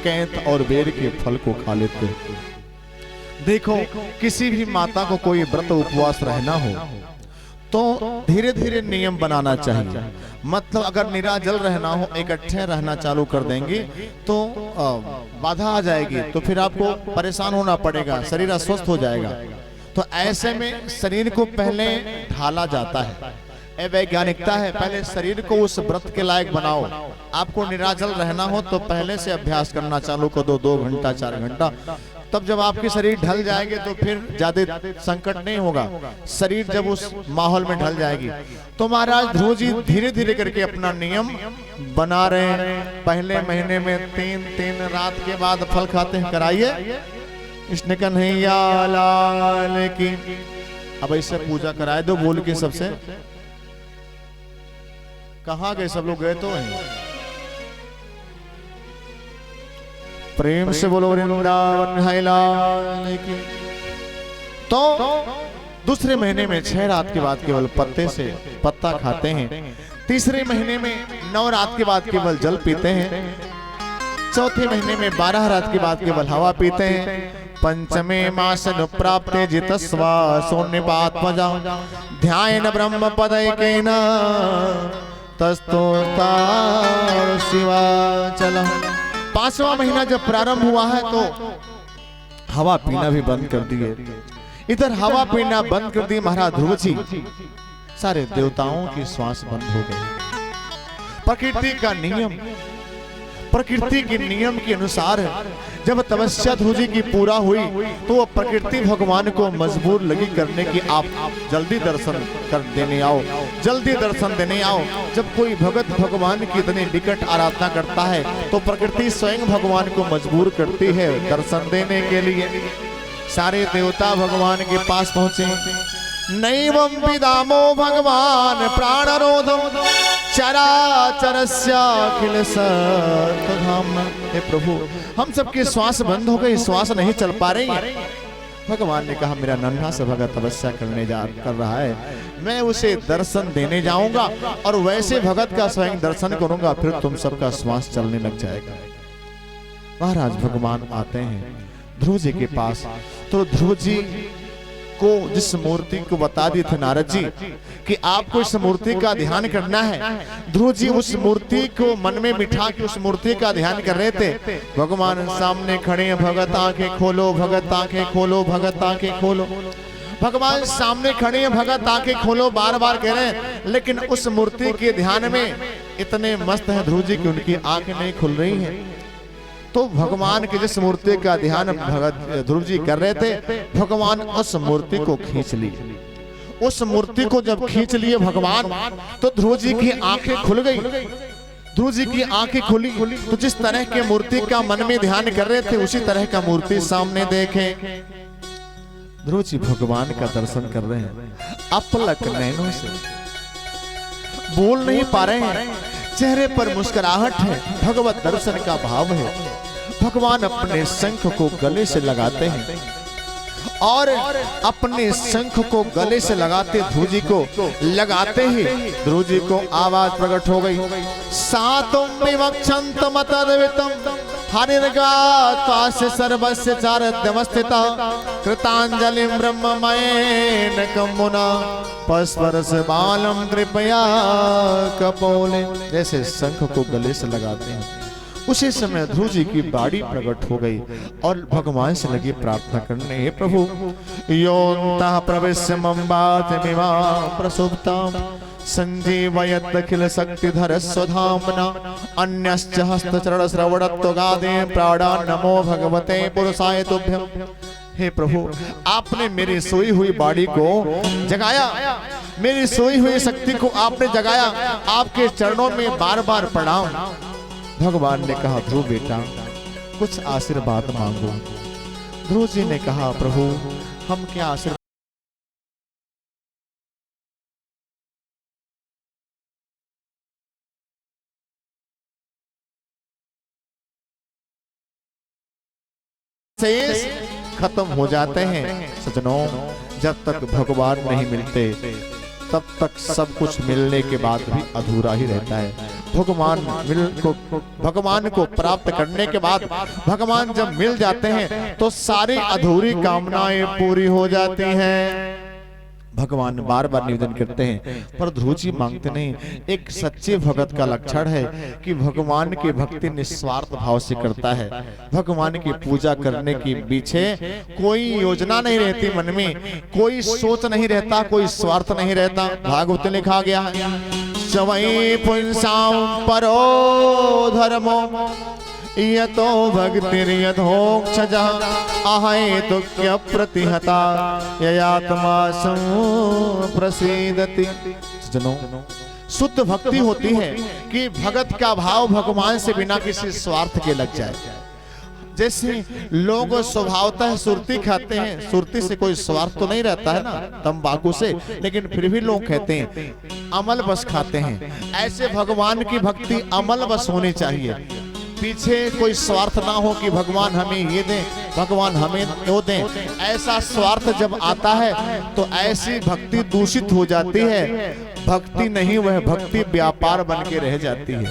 कैंत और बेर के फल को खा लेते। देखो, किसी भी माता को कोई व्रत उपवास रहना हो तो धीरे धीरे नियम बनाना चाहिए। मतलब अगर निराजल रहना हो, इकट्ठे रहना चालू कर देंगे तो बाधा आ जाएगी, तो फिर आपको परेशान होना पड़ेगा, शरीर अस्वस्थ हो जाएगा। तो ऐसे में शरीर को पहले ढाला जाता है, वैज्ञानिकता है, पहले शरीर को उस व्रत के लायक बनाओ। आपको निराजल रहना हो तो पहले से अभ्यास करना चालू कर दो, 2 घंटा 4 घंटा। तब जब आपके शरीर ढल जाएंगे तो फिर ज्यादा संकट नहीं होगा। शरीर जब उस माहौल में ढल जाएगी तो महाराज ध्रुव जी धीरे धीरे करके अपना नियम बना रहे हैं। पहले महीने में 3 रात के बाद फल खाते हैं। कराइए कृष्ण कन्हैया लाल की। अब ऐसे पूजा कराए दो बोल के सबसे। कहाँ गए सब लोग? गए तो हैं। प्रेम से बोलो वृंदावन है लाल की। तो दूसरे महीने में 6 रात के बाद केवल पत्ते से पत्ता खाते हैं। तीसरे महीने में 9 रात के बाद केवल जल पीते हैं। चौथे महीने में 12 रात के बाद केवल हवा पीते हैं। पंचमे मासन प्राप्त जितस्वा शून्यपात्मजा ध्यान ब्रह्म पदैकेन तस्तोता शिवा चला। 5वां महीना जब प्रारंभ हुआ है तो हवा पीना भी बंद कर दिए। इधर हवा पीना बंद कर दी महाराज ध्रुव जी। सारे देवताओं की श्वास बंद हो गई। प्रकृति का नियम, प्रकृति के नियम के अनुसार जब तपस्या ध्रुव जी की पूरा हुई तो वो प्रकृति भगवान को मजबूर लगी करने की, आप जल्दी दर्शन कर देने आओ, जल्दी दर्शन देने आओ। जब कोई भगत भगवान की इतनी निकट आराधना करता है तो प्रकृति स्वयं भगवान को मजबूर करती है दर्शन देने के लिए। सारे देवता भगवान के पास पहुंचे। नैवं विदामो भगवान प्राणरोधम चराचरस्याखिल सत्तधाम्ना। हे प्रभु, हम सबके श्वास बंद हो गए, श्वास नहीं चल पा रही है। भगवान ने कहा मेरा नन्हा सा भगत तपस्या कर रहा है, मैं उसे दर्शन देने जाऊंगा और वैसे भगत का स्वयं दर्शन करूंगा, फिर तुम सबका श्वास चलने लग जाएगा। महाराज भगवान आते हैं ध्रुव जी के पास। तो ध्रुव जी को जिस मूर्ति को बता दिए थे नारद जी कि आपको इस मूर्ति का ध्यान करना है, ध्रुव जी उस मूर्ति को मन में बिठा के उस मूर्ति का ध्यान कर रहे थे। भगवान सामने खड़े हैं, भगत आंखें खोलो, भगत आंखें खोलो, भगत आंखें खोलो। भगवान सामने खड़े हैं, भगत आंखें खोलो बार बार कह रहे हैं, लेकिन उस मूर्ति के ध्यान में इतने मस्त है ध्रुव जी की उनकी आंखें नहीं खुल रही हैं। तो भगवान के जिस मूर्ति का ध्यान भगत ध्रुव जी कर रहे थे, भगवान उस मूर्ति को खींच ली। उस मूर्ति को जब खींच लिए भगवान तो ध्रुव जी की आंखें खुल गई। ध्रुव जी की आंखें खुली तो जिस तरह के मूर्ति का मन में ध्यान कर रहे थे उसी तरह का मूर्ति सामने देखे। ध्रुव जी भगवान का दर्शन कर रहे हैं, अपलक नैनों से बोल नहीं पा रहे हैं, चेहरे पर मुस्कुराहट है, भगवत दर्शन का भाव है। भगवान अपने शंख को गले से लगाते हैं और अपने शंख को गले से लगाते ध्रुव जी को लगाते ही ध्रुव जी को आवाज प्रकट हो गई। सातुम विवक्षंत मतद्वितम हरिर्गात्वास्य सर्वस्य चारद्यमस्थिता कृतांजलिं ब्रह्ममयेन कमुना पस्परस बालम कृपया कपोले। जैसे शंख को गले से लगाते हैं उसी समय ध्रुव जी की बाड़ी प्रकट हो गई और भगवान से लगी प्रार्थना करने, हे प्रभु योऽन्तः प्रविश्य मम वाचमिमां प्रसुप्तां संजीवयत् अखिल शक्तिधर स्वधाम्ना अन्यश्च हस्तचरण श्रवणत्वगादे प्राणान् नमो भगवते पुरुषाय तुभ्यम्। हे प्रभु, आपने मेरी सोई हुई बाड़ी को जगाया, मेरी सोई हुई शक्ति को आपने जगाया, आपके चरणों में बार बार प्रणाम। भगवान ने कहा ध्रुव बेटा कुछ आशीर्वाद मांगो। ध्रुव जी ने कहा प्रभु हम क्या आशीर्वाद खत्म हो जाते हैं। सजनों, जब तक भगवान नहीं मिलते तब तक सब कुछ मिलने के बाद भी अधूरा ही रहता है। भगवान को प्राप्त करने के बाद भगवान जब मिल जाते हैं तो सारी अधूरी कामनाएं पूरी हो जाती हैं। भगवान बार बार निवेदन करते हैं पर ध्रुव जी मांगते नहीं। एक सच्चे भगत का लक्षण है कि भगवान की भक्ति निस्वार्थ भाव से करता है। भगवान की पूजा करने के पीछे कोई योजना नहीं रहती, मन में कोई सोच नहीं रहता, कोई स्वार्थ नहीं रहता। भागवत में लिखा गया है सवै पुंसां परो धर्मो यतो भक्तिर्यथोक्षजः अहेतुक्य प्रतिहता ययात्मा संप्रसीदति। जनों, शुद्ध भक्ति होती है कि भगत का भाव भगवान से बिना किसी स्वार्थ के लग जाए। जैसे लोग स्वभावतः सुरती खाते हैं, सुरती से कोई स्वार्थ तो नहीं रहता है ना, तंबाकू से, लेकिन फिर भी लोग कहते हैं अमल बस खाते हैं। ऐसे भगवान की भक्ति अमल बस होनी चाहिए, पीछे कोई स्वार्थ ना हो कि भगवान हमें ये दें, भगवान हमें वो दें। ऐसा स्वार्थ जब आता है तो ऐसी भक्ति दूषित हो जाती है। भक्ति नहीं, वह भक्ति व्यापार बन के रह जाती है।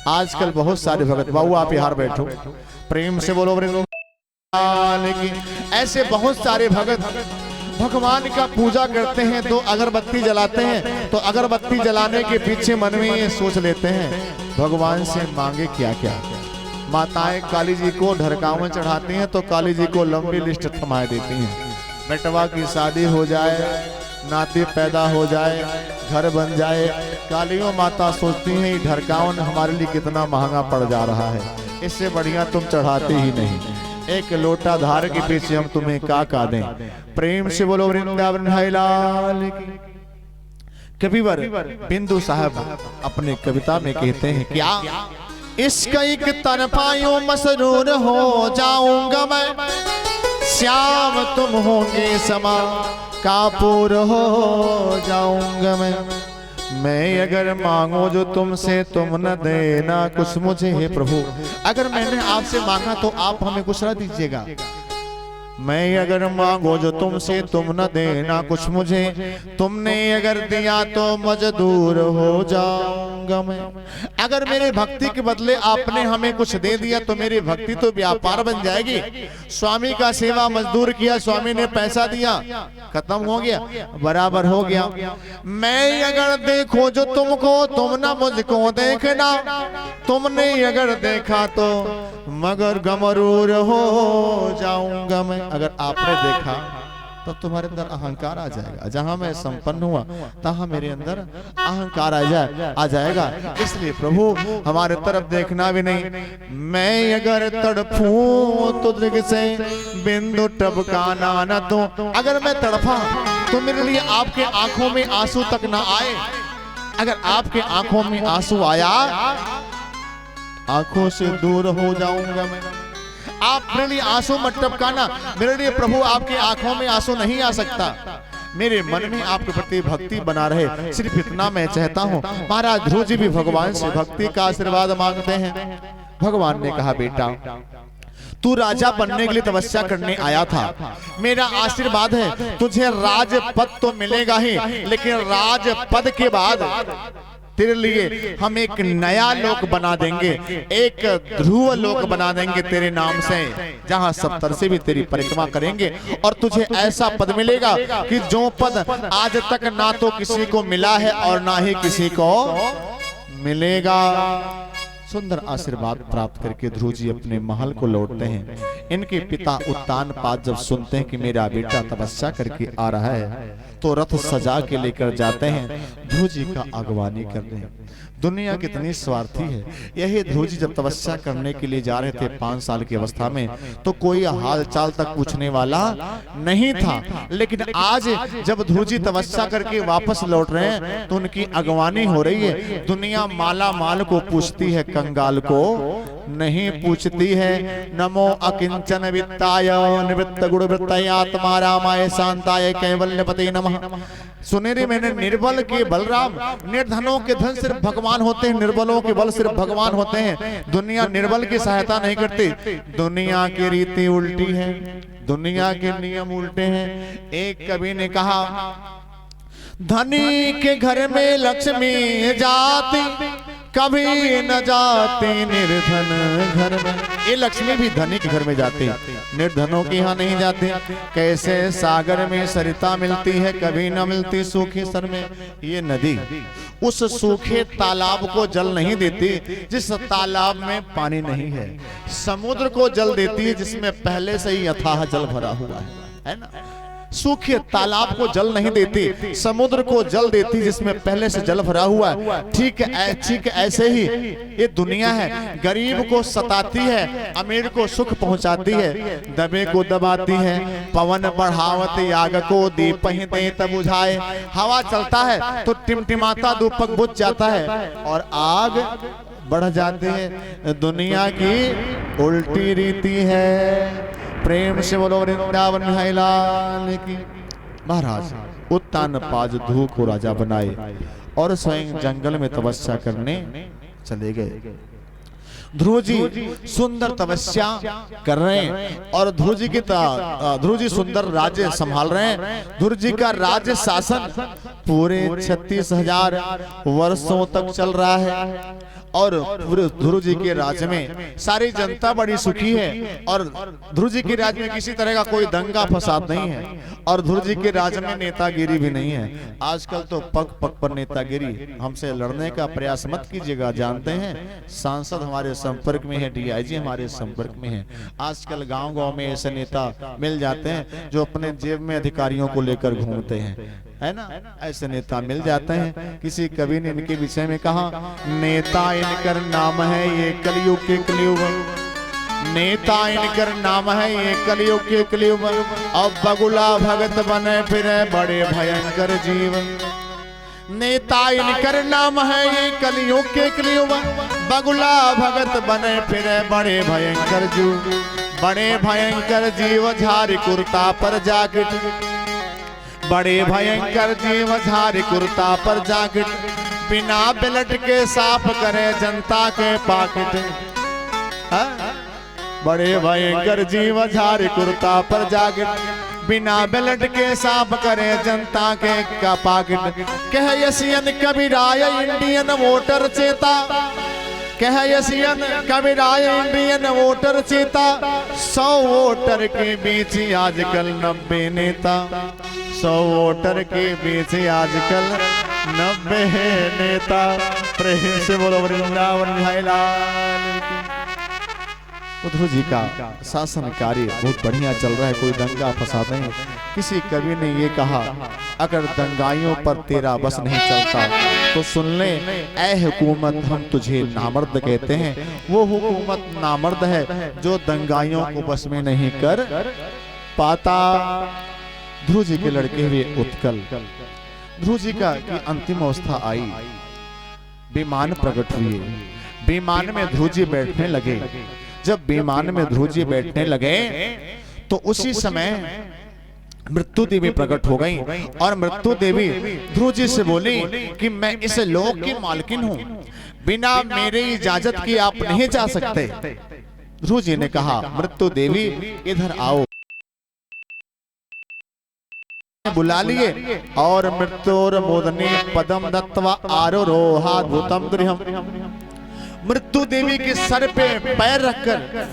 आजकल बहुत सारे भगत, बाबू आप यहाँ बैठो, प्रेम से बोलो लेकिन ऐसे बहुत सारे भगत भगवान का पूजा करते हैं तो अगरबत्ती जलाते हैं, तो अगरबत्ती जलाने के पीछे मन में ये सोच लेते हैं भगवान से मांगे क्या क्या। माताएं काली जी को ढरकावन चढ़ाती हैं तो काली जी को लंबी लिस्ट थमाए देती हैं। बेटवा की शादी हो जाए, नाती पैदा हो जाए, घर बन जाए, कालियों माता सोचती हैं ढरकावन हमारे लिए कितना महंगा पड़ जा रहा है, इससे बढ़िया तुम चढ़ाते ही नहीं। एक लोटा धार के पीछे हम तुम्हें का दें। प्रेम से बोलो वृंदावन लाल की। कविवर बिंदु साहब अपने कविता में कहते हैं क्या इश्क एक तरफायूं मसरूर हो जाऊंगा मैं, श्याम तुम होंगे समा कापूर हो जाऊंगा मैं अगर मांगो जो तुमसे तुम न देना कुछ मुझे। हे प्रभु, अगर मैंने आपसे मांगा तो आप हमें कुछ न दीजिएगा। मैं अगर मांगो जो तुमसे तुम न देना कुछ मुझे, तुमने अगर दिया तो मजदूर हो जाऊंगा मैं। अगर मेरे भक्ति के बदले आपने हमें कुछ दे दिया तो मेरी भक्ति तो व्यापार बन जाएगी। स्वामी का सेवा मजदूर किया, स्वामी ने पैसा दिया, खत्म हो गया, बराबर हो गया। मैं अगर देखो जो तुमको तुम न मुझको देखना, तुमने अगर देखा तो मगर गमरूर हो जाऊंगा मैं। अगर आपने देखा तब तुम्हारे अंदर अहंकार आ जाएगा। जहां मैं संपन्न हुआ तहां मेरे अंदर अहंकार आ जाएगा। इसलिए प्रभु हमारे तरफ देखना भी नहीं। मैं अगर तड़फूं तो दृग से बिंदु टपकाना न तो, अगर मैं तड़फा तो मेरे लिए आपके आंखों में आंसू तक ना आए। अगर आपके आंखों में आंसू आया, आंखों से दूर हो जाऊंगा मैं। आप मेरे लिए आंसू मत टपकाना, मेरे लिए प्रभु आपकी आंखों में आंसू नहीं आ सकता। मेरे मन में आपके प्रति भक्ति बना रहे, सिर्फ इतना मैं चाहता हूँ। महाराज ध्रुव जी भी भगवान से भक्ति का आशीर्वाद मांगते हैं। भगवान ने कहा बेटा तू राजा बनने के लिए तपस्या करने आया था, मेरा आशीर्वाद है तुझे राजपद तो मिलेगा ही, लेकिन राजपद के बाद तेरे लिए हम एक नया लोक बना देंगे, एक ध्रुव लोक बना देंगे तेरे नाम से, जहां सप्तर से भी तेरी परिक्रमा करेंगे। और तुझे ऐसा पद मिलेगा कि जो पद आज तक ना तो किसी को मिला है और ना ही किसी को मिलेगा। सुंदर आशीर्वाद प्राप्त करके ध्रुव जी अपने महल को लौटते हैं। इनके पिता उत्तानपाद जब सुनते हैं कि मेरा बेटा तपस्या करके आ रहा है तो रथ सजा के लेकर जाते हैं, ध्रुव जी का अगवानी करते हैं। दुनिया कितनी स्वार्थी है। यही ध्रुव जी जब तपस्या करने के लिए जा रहे थे 5 साल की अवस्था में, तो कोई हाल चाल तक पूछने वाला नहीं था। लेकिन आज जब ध्रुव जी तपस्या करके वापस लौट रहे हैं तो उनकी अगवानी हो रही है। दुनिया माला माल को पूछती है, कंगाल को नहीं पूछती है। नमो अकिंचन वित्ताय निवृत्त गुण वृत्ताय आत्मा रामाय शांताय कैवल्यपते नमः। सुनेरे मैंने निर्बल के बलराम, निर्धनों के धन सिर्फ भगवान होते हैं, निर्बलों के बल सिर्फ भगवान होते हैं। दुनिया निर्बल की सहायता नहीं करती। दुनिया की रीति उल्टी है, दुनिया के नियम उल्टे हैं। एक कवि ने कहा धनी के घर में लक्ष्मी जाती, कभी न जाते निर्धन घर में। ये लक्ष्मी भी धनी के घर में जाते, निर्धनों के यहाँ नहीं जाते। कैसे सागर में सरिता मिलती है, कभी न मिलती सूखे सर में। ये नदी उस सूखे तालाब को जल नहीं देती जिस तालाब में पानी नहीं है, समुद्र को जल देती है जिसमें पहले से ही अथाह जल भरा हुआ है ना। सूखे तालाब को जल नहीं देती, समुद्र को जल देती जिसमें पहले से जल भरा हुआ है। ठीक ऐसे ही ये दुनिया है, गरीब को सताती है, अमीर को सुख पहुंचाती है, दबे को दबाती है। पवन बढ़ावत याग को दीप ही दे तब बुझाए। हवा चलता है तो टिमटिमाता दीपक बुझ जाता है और आग बढ़ जाते हैं। दुनिया की उल्टी रीति है। प्रेम से बोलो वृंदावन बिहारी लाल की। महाराज उत्तान पाज धू को राजा बनाए और स्वयं जंगल में तपस्या करने चले गए। ध्रुव जी सुंदर तपस्या कर रहे हैं और ध्रुव जी सुंदर राज्य संभाल रहे हैं। ध्रुव जी का राज्य शासन पूरे 36,000 वर्षों तक चल रहा है और ध्रुव जी के राज्य में सारी जनता बड़ी सुखी है और ध्रुव जी के राज्य में किसी तरह का कोई दंगा फसाद नहीं है और ध्रुव जी के राज्य में नेतागिरी भी नहीं है। आजकल तो पग पग पर नेतागिरी। हमसे लड़ने का प्रयास मत कीजिएगा। जानते हैं सांसद हमारे संपर्क में है, डीआईजी हमारे संपर्क में है। आजकल गांव-गांव में ऐसे नेता मिल जाते हैं जो अपने जेब में अधिकारियों को लेकर घूमते हैं, है ना। ऐसे नेता मिल जाते हैं। किसी कवि ने इनके विषय में कहा, नेता इनकर नाम है ये कलयुग के कलयुग, नेता इनकर नाम है ये कलयुग के कलयुग। अब बगुला भगत बने फिरे बड़े भयंकर जीव। नेता इनकर नाम है ये कलयुग के कलयुग, बगुला भगत बने फिरे बड़े भयंकर जीव। बड़े भयंकर जीव झारी कुर्ता पर जाकिट, बड़े भयंकर जीव झारी कुर्ता पर जाकिट। बिना बेलट के साफ करे जनता के पाकिट। बड़े भयंकर जीव झारी कुर्ता पर जाकिट, बिना बेलट के साफ करे जनता के का पाकिट। कह यसियन कबीराय इंडियन वोटर चेता, कह यसियन कबीराय इंडियन वोटर चेता। 100 वोटर के बीच आजकल 90 नेता, 100 वोटर के बीच आजकल 90 नेता। प्रेम से बोलो वृंदावन बिहारी लाल की। ध्रुव जी का शासन कार्य बहुत बढ़िया चल रहा है, कोई दंगा फसाद नहीं। किसी कवि ने ये कहा, अगर दंगाइयों पर तेरा बस नहीं चलता तो सुन ले ऐ हुकूमत, हम तुझे नामर्द कहते हैं। वो हुकूमत नामर्द है जो दंगाइयों को बस में नहीं कर पाता। ध्रुव जी के लड़के हुए उत्कल, ध्रुव जी का की अंतिम अवस्था आई, विमान प्रकट हुए। विमान में ध्रुव जी बैठने लगे। जब विमान में ध्रुव जी बैठने लगे तो उसी समय मृत्यु देवी प्रकट हो गई और मृत्यु देवी ध्रुव जी से बोली कि मैं इस लोक की मालकिन हूँ, बिना मेरे इजाजत की आप नहीं जा सकते। ध्रुव जी ने कहा, मृत्यु देवी इधर आओ। बुला लिए और मृत्योर मोदने पदम दत्वा आरोरोहाद्भुतम गृहम। मृत्यु देवी के सर पे पैर रखकर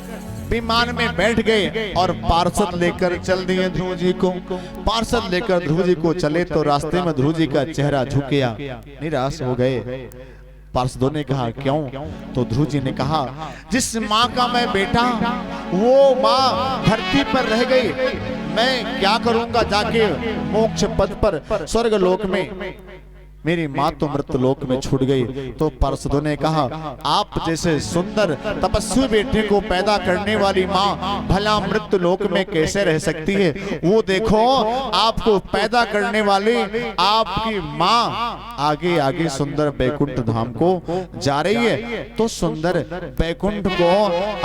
विमान में बैठ गए और पार्षद लेकर चल दिए ध्रुव जी को। पार्षद लेकर ध्रुव जी को चले तो रास्ते में ध्रुव जी का चेहरा झुक गया, निराश हो गए। पार्षदों ने कहा क्यों? तो ध्रुव जी ने कहा, जिस माँ का मैं बेटा वो माँ धरती पर रह गई, मैं क्या करूंगा जाके मोक्ष पद पर स्वर्ग लोक में। मेरी माँ तो मृत्यु लोक में छूट गई। तो पार्षदों ने कहा, आप जैसे सुंदर तपस्वी बेटे को पैदा करने वाली माँ भला मृत्यु लोक में कैसे रह सकती है? वो देखो आपको पैदा करने वाली आपकी माँ आगे आगे सुंदर बैकुंठ धाम को जा रही है। तो सुंदर बैकुंठ को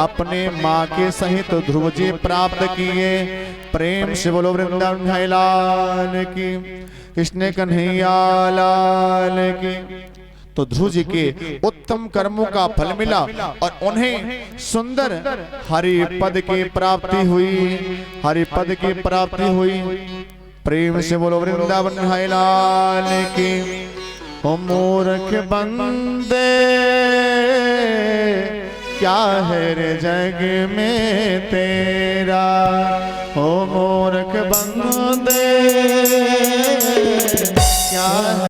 अपने माँ के सहित ध्रुव जी प्राप्त किए। प्रेम से बोलो वृंदावन बिहारी लाल की, कृष्ण कन्हैया लाल की। तो ध्रुव जी के उत्तम कर्मों का फल मिला और उन्हें सुंदर हरि पद की प्राप्ति हुई, हरि पद की प्राप्ति हुई। प्रेम से बोलो वृंदावन बिहारी लाल की। हो मूर्ख बंदे क्या है रे जग में तेरा, हो मूर्ख बंदे क्या है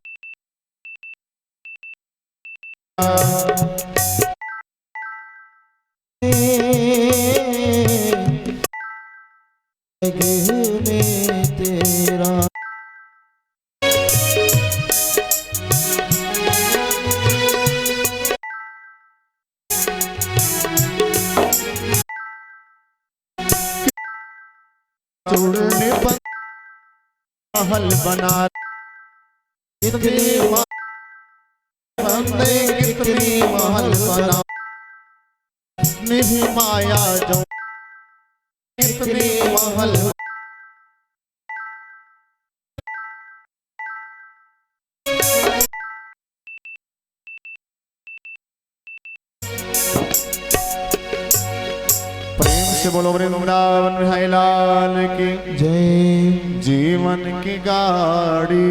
जग में तेरा। चूड़ने महल बना कितनी बंदे कितनी महल बना निधि माया जो कितनी महल प्रेम से बोलो वृंदावन बिहारी लाल की जय। जीवन की गाड़ी